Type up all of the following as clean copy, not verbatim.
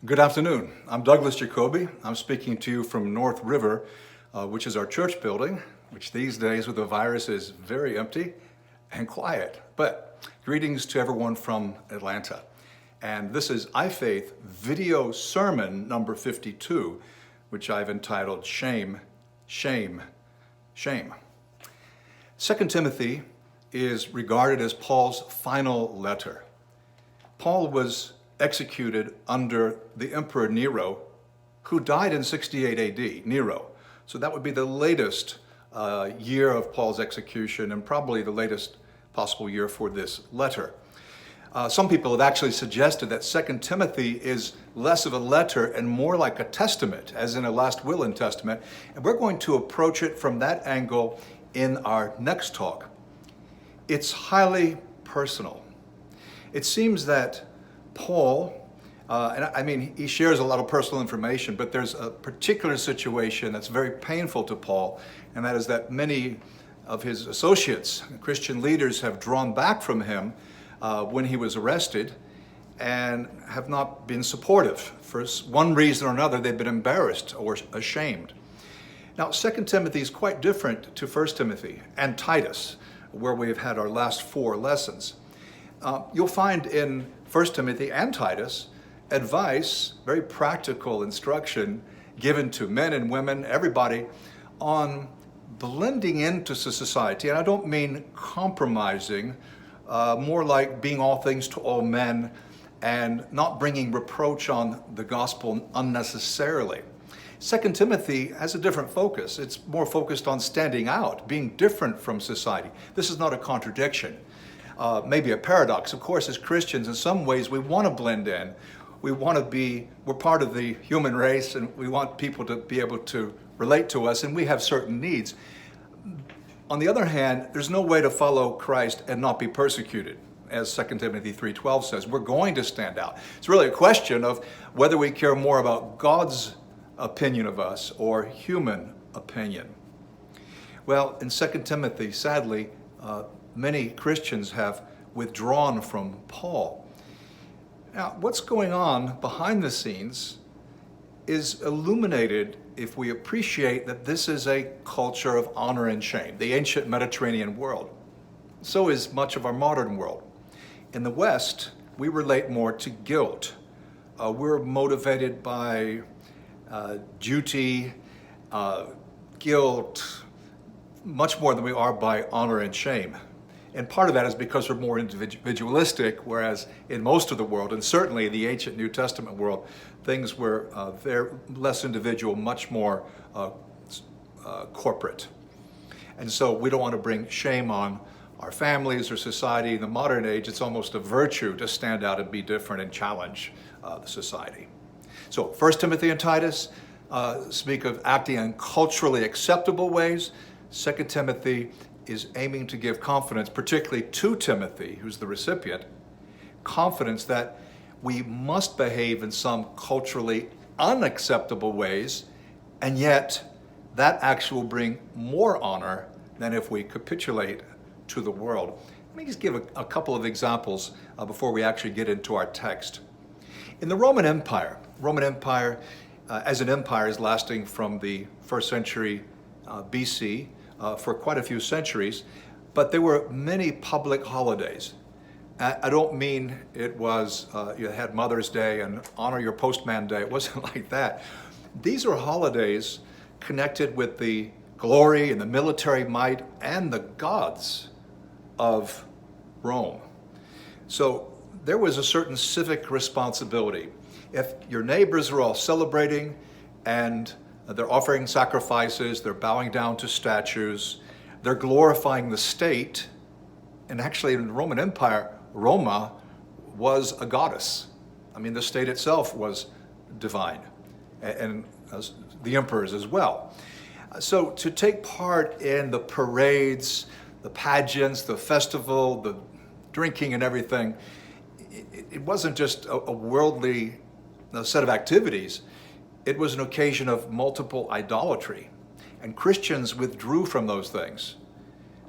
Good afternoon. I'm Douglas Jacoby. I'm speaking to you from North River, which is our church building, which these days with the virus is very empty and quiet. But greetings to everyone from Atlanta. And this is iFaith video sermon number 52, which I've entitled Shame, Shame, Shame. 2 Timothy is regarded as Paul's final letter. Paul was executed under the Emperor Nero, who died in 68 AD, Nero. So that would be the latest year of Paul's execution and probably the latest possible year for this letter. Some people have actually suggested that 2 Timothy is less of a letter and more like a testament, as in a last will and testament. And we're going to approach it from that angle in our next talk. It's highly personal. It seems that Paul, he shares a lot of personal information, but there's a particular situation that's very painful to Paul, and that is that many of his associates, Christian leaders, have drawn back from him when he was arrested and have not been supportive. For one reason or another, they've been embarrassed or ashamed. Now, 2 Timothy is quite different to 1 Timothy and Titus, where we've had our last 4 lessons. You'll find in 1 Timothy and Titus advice, very practical instruction given to men and women, everybody, on blending into society. And I don't mean compromising, more like being all things to all men and not bringing reproach on the gospel unnecessarily. 2 Timothy has a different focus. It's more focused on standing out, being different from society. This is not a contradiction. Maybe a paradox. Of course, as Christians, in some ways, we want to blend in. We're part of the human race, and we want people to be able to relate to us, and we have certain needs. On the other hand, there's no way to follow Christ and not be persecuted, as 2 Timothy 3:12 says. We're going to stand out. It's really a question of whether we care more about God's opinion of us or human opinion. Well, in 2 Timothy, sadly, many Christians have withdrawn from Paul. Now, what's going on behind the scenes is illuminated if we appreciate that this is a culture of honor and shame, the ancient Mediterranean world. So is much of our modern world. In the West, we relate more to guilt. We're motivated by duty, guilt, much more than we are by honor and shame. And part of that is because we're more individualistic, whereas in most of the world, and certainly the ancient New Testament world, things were they're less individual, much more corporate. And so we don't want to bring shame on our families or society. In the modern age, it's almost a virtue to stand out and be different and challenge the society. So 1 Timothy and Titus speak of acting in culturally acceptable ways. 2 Timothy is aiming to give confidence, particularly to Timothy, who's the recipient, confidence that we must behave in some culturally unacceptable ways, and yet that actually will bring more honor than if we capitulate to the world. Let me just give a couple of examples before we actually get into our text. In the Roman Empire as an empire is lasting from the 1st century BC, for quite a few centuries, but there were many public holidays. I don't mean it was, you had Mother's Day and Honor Your Postman Day. It wasn't like that. These are holidays connected with the glory and the military might and the gods of Rome. So there was a certain civic responsibility. If your neighbors are all celebrating and they're offering sacrifices, they're bowing down to statues, they're glorifying the state. And actually in the Roman Empire, Roma was a goddess. I mean, the state itself was divine, and the emperors as well. So to take part in the parades, the pageants, the festival, the drinking and everything, it wasn't just a worldly set of activities. It was an occasion of multiple idolatry, and Christians withdrew from those things.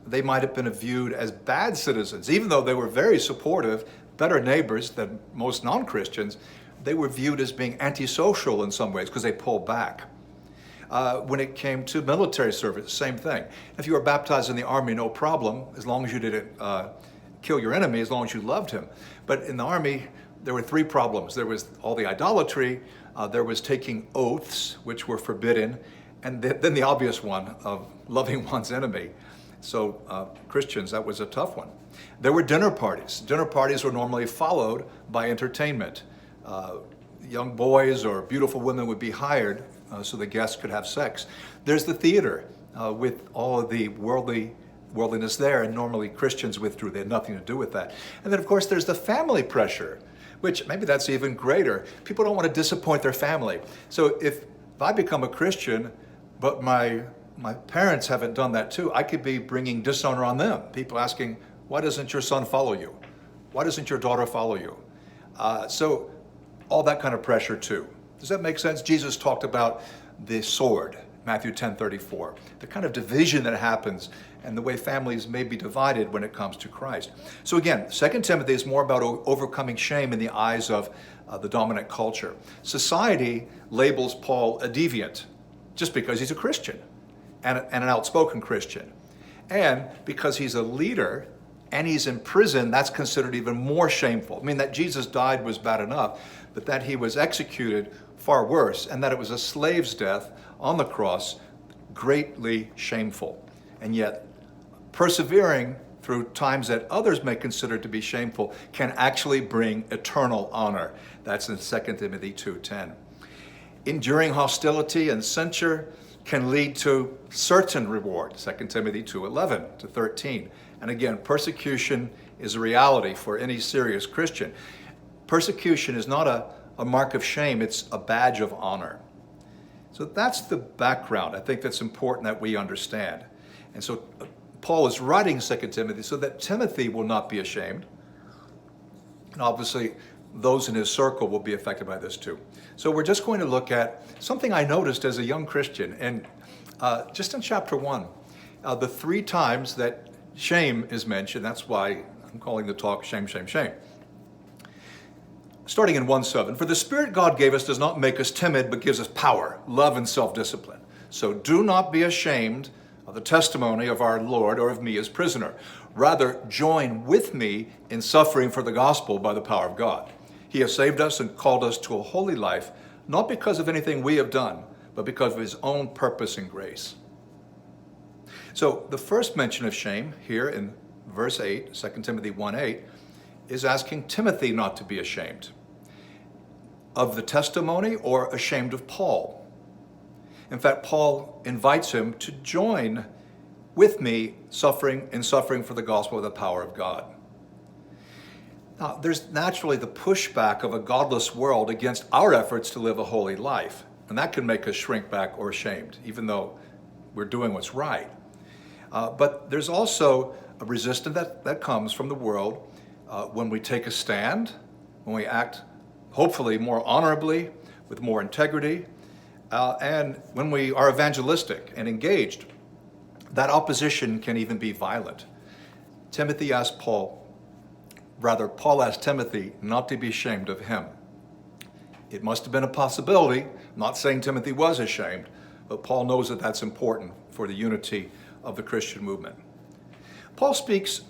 They might have been viewed as bad citizens, even though they were very supportive, better neighbors than most non-Christians. they were viewed as being antisocial in some ways because they pulled back. When it came to military service, same thing. If you were baptized in the army, no problem, as long as you didn't kill your enemy, as long as you loved him. But in the army, there were three problems. There was all the idolatry, there was taking oaths, which were forbidden, and then the obvious one of loving one's enemy. So Christians, that was a tough one. There were dinner parties. Dinner parties were normally followed by entertainment. Young boys or beautiful women would be hired so the guests could have sex. There's the theater with all of the worldliness there, and normally Christians withdrew. They had nothing to do with that. And then, of course, there's the family pressure, which maybe that's even greater. People don't want to disappoint their family. So if I become a Christian, but my parents haven't done that too, I could be bringing dishonor on them. People asking, why doesn't your son follow you? Why doesn't your daughter follow you? So all that kind of pressure too. Does that make sense? Jesus talked about the sword, Matthew 10:34, the kind of division that happens and the way families may be divided when it comes to Christ. So again, 2 Timothy is more about overcoming shame in the eyes of the dominant culture. Society labels Paul a deviant just because he's a Christian and an outspoken Christian. And because he's a leader and he's in prison, that's considered even more shameful. I mean, that Jesus died was bad enough, but that he was executed, far worse, and that it was a slave's death on the cross, greatly shameful. And yet, persevering through times that others may consider to be shameful can actually bring eternal honor. That's in 2 Timothy 2:10. Enduring hostility and censure can lead to certain reward, 2 Timothy 2:11-13. And again, persecution is a reality for any serious Christian. Persecution is not a mark of shame, it's a badge of honor. So that's the background. I think that's important that we understand. And so Paul is writing 2 Timothy so that Timothy will not be ashamed. And obviously, those in his circle will be affected by this too. So we're just going to look at something I noticed as a young Christian. And just in chapter 1, the 3 times that shame is mentioned, that's why I'm calling the talk Shame, Shame, Shame. Starting in 1:7, for the Spirit God gave us does not make us timid, but gives us power, love, and self-discipline. So do not be ashamed of the testimony of our Lord or of me as prisoner. Rather, join with me in suffering for the gospel by the power of God. He has saved us and called us to a holy life, not because of anything we have done, but because of his own purpose and grace. So the first mention of shame here in verse 8, 2 Timothy 1:8, is asking Timothy not to be ashamed of the testimony or ashamed of Paul. In fact, Paul invites him to join with me suffering for the gospel of the power of God. Now, there's naturally the pushback of a godless world against our efforts to live a holy life, and that can make us shrink back or ashamed, even though we're doing what's right. But there's also a resistance that comes from the world when we take a stand, when we act hopefully more honorably, with more integrity, and when we are evangelistic and engaged. That opposition can even be violent. Paul asked Timothy not to be ashamed of him. It must have been a possibility. I'm not saying Timothy was ashamed, but Paul knows that that's important for the unity of the Christian movement. Paul speaks,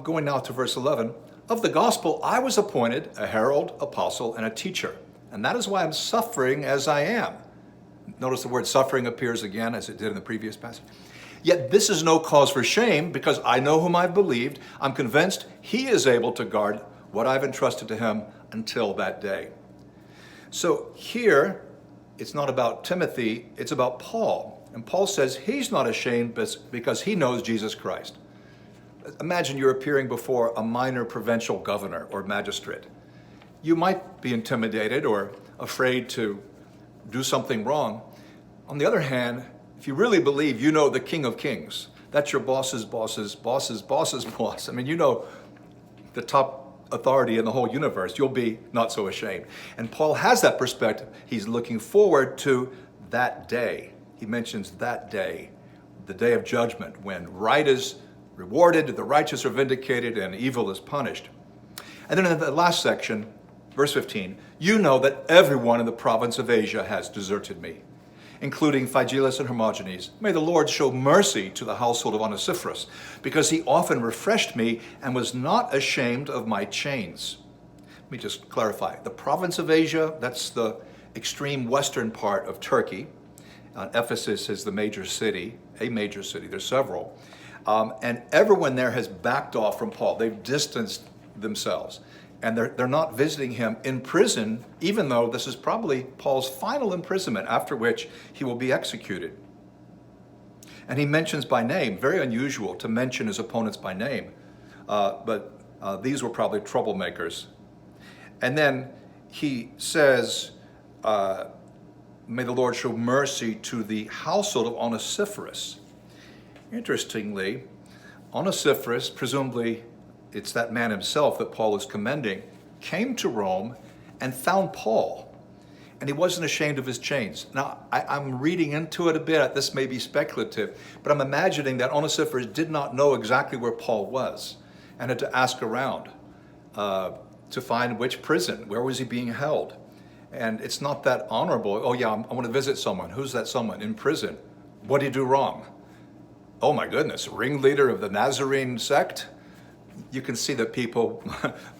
going now to verse 11, of the gospel I was appointed a herald, apostle, and a teacher, and that is why I'm suffering as I am. Notice the word suffering appears again as it did in the previous passage. Yet this is no cause for shame, because I know whom I've believed. I'm convinced he is able to guard what I've entrusted to him until that day. So here, it's not about Timothy, it's about Paul. And Paul says he's not ashamed because he knows Jesus Christ. Imagine you're appearing before a minor provincial governor or magistrate. You might be intimidated or afraid to do something wrong. On the other hand, if you really believe you know the King of Kings, that's your boss's boss's boss's boss's boss. I mean, you know the top authority in the whole universe. You'll be not so ashamed. And Paul has that perspective. He's looking forward to that day. He mentions that day, the day of judgment, when right is rewarded, the righteous are vindicated, and evil is punished. And then in the last section, verse 15, You know that everyone in the province of Asia has deserted me, including Phygelus and Hermogenes. May the Lord show mercy to the household of Onesiphorus, because he often refreshed me and was not ashamed of my chains. Let me just clarify. The province of Asia, that's the extreme western part of Turkey. Ephesus is the major city, a major city. There's several. And everyone there has backed off from Paul. They've distanced themselves. And they're not visiting him in prison, even though this is probably Paul's final imprisonment, after which he will be executed. And he mentions by name, very unusual to mention his opponents by name, but these were probably troublemakers. And then he says, may the Lord show mercy to the household of Onesiphorus. Interestingly, Onesiphorus, presumably it's that man himself that Paul is commending, came to Rome and found Paul, and he wasn't ashamed of his chains. Now, I'm reading into it a bit. This may be speculative, but I'm imagining that Onesiphorus did not know exactly where Paul was and had to ask around to find which prison, where was he being held. And it's not that honorable. Oh yeah, I want to visit someone. Who's that someone? In prison. What did he do wrong? Oh my goodness, ringleader of the Nazarene sect? You can see that people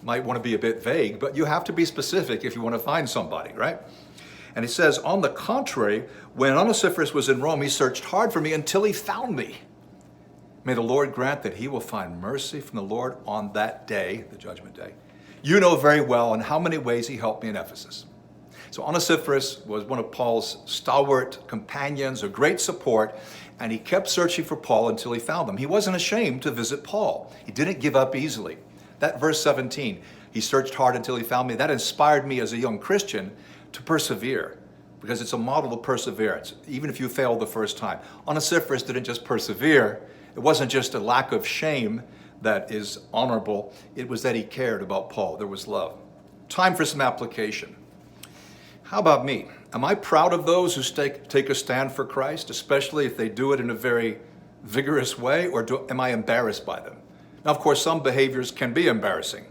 might want to be a bit vague, but you have to be specific if you want to find somebody, right? And he says, on the contrary, when Onesiphorus was in Rome, he searched hard for me until he found me. May the Lord grant that he will find mercy from the Lord on that day, the judgment day. You know very well in how many ways he helped me in Ephesus. So Onesiphorus was one of Paul's stalwart companions, a great support, and he kept searching for Paul until he found him. He wasn't ashamed to visit Paul. He didn't give up easily. That verse 17, he searched hard until he found me, that inspired me as a young Christian to persevere, because it's a model of perseverance, even if you fail the first time. Onesiphorus didn't just persevere. It wasn't just a lack of shame that is honorable. It was that he cared about Paul. There was love. Time for some application. How about me? Am I proud of those who take a stand for Christ, especially if they do it in a very vigorous way, or am I embarrassed by them? Now, of course, some behaviors can be embarrassing,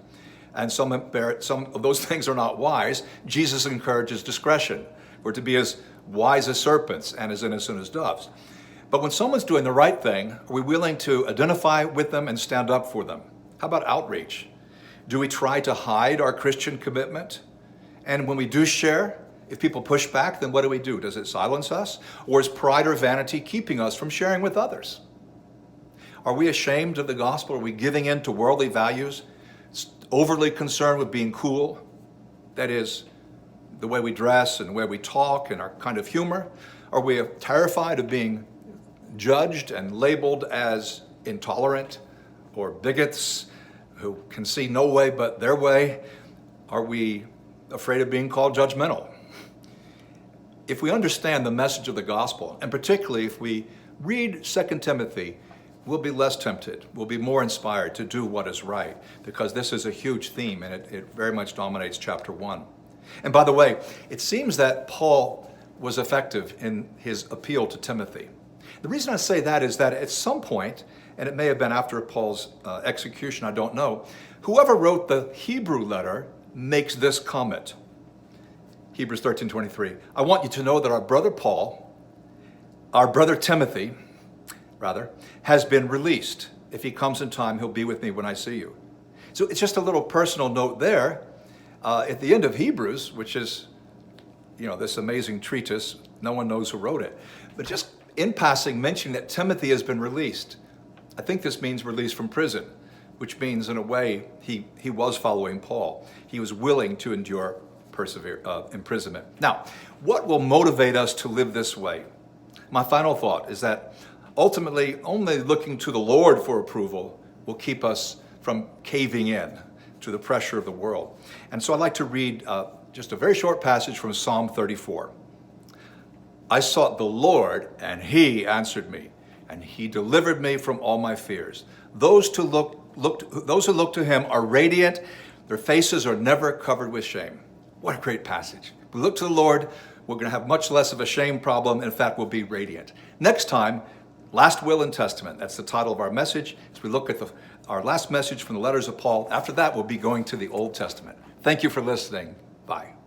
and some of those things are not wise. Jesus encourages discretion. We're to be as wise as serpents and as innocent as doves. But when someone's doing the right thing, are we willing to identify with them and stand up for them? How about outreach? Do we try to hide our Christian commitment? And when we do share, if people push back, then what do? Does it silence us? Or is pride or vanity keeping us from sharing with others? Are we ashamed of the gospel? Are we giving in to worldly values? Overly concerned with being cool? That is, the way we dress and the way we talk and our kind of humor? Are we terrified of being judged and labeled as intolerant or bigots who can see no way but their way? Are we afraid of being called judgmental? If we understand the message of the gospel, and particularly if we read 2 Timothy, we'll be less tempted. We'll be more inspired to do what is right, because this is a huge theme and it very much dominates chapter 1. And by the way, it seems that Paul was effective in his appeal to Timothy. The reason I say that is that at some point, and it may have been after Paul's execution, I don't know, whoever wrote the Hebrew letter makes this comment. Hebrews 13:23. I want you to know that our brother Timothy, has been released. If he comes in time, he'll be with me when I see you. So it's just a little personal note there. At the end of Hebrews, which is, this amazing treatise, no one knows who wrote it, but just in passing mentioning that Timothy has been released. I think this means released from prison, which means in a way he was following Paul. He was willing to endure imprisonment. Now, what will motivate us to live this way? My final thought is that ultimately only looking to the Lord for approval will keep us from caving in to the pressure of the world. And so I'd like to read just a very short passage from Psalm 34. I sought the Lord, and he answered me, and he delivered me from all my fears. Those who look to him are radiant. Their faces are never covered with shame. What a great passage. We look to the Lord, we're going to have much less of a shame problem. In fact, we'll be radiant. Next time, Last Will and Testament. That's the title of our message. As we look at our last message from the letters of Paul, after that, we'll be going to the Old Testament. Thank you for listening. Bye.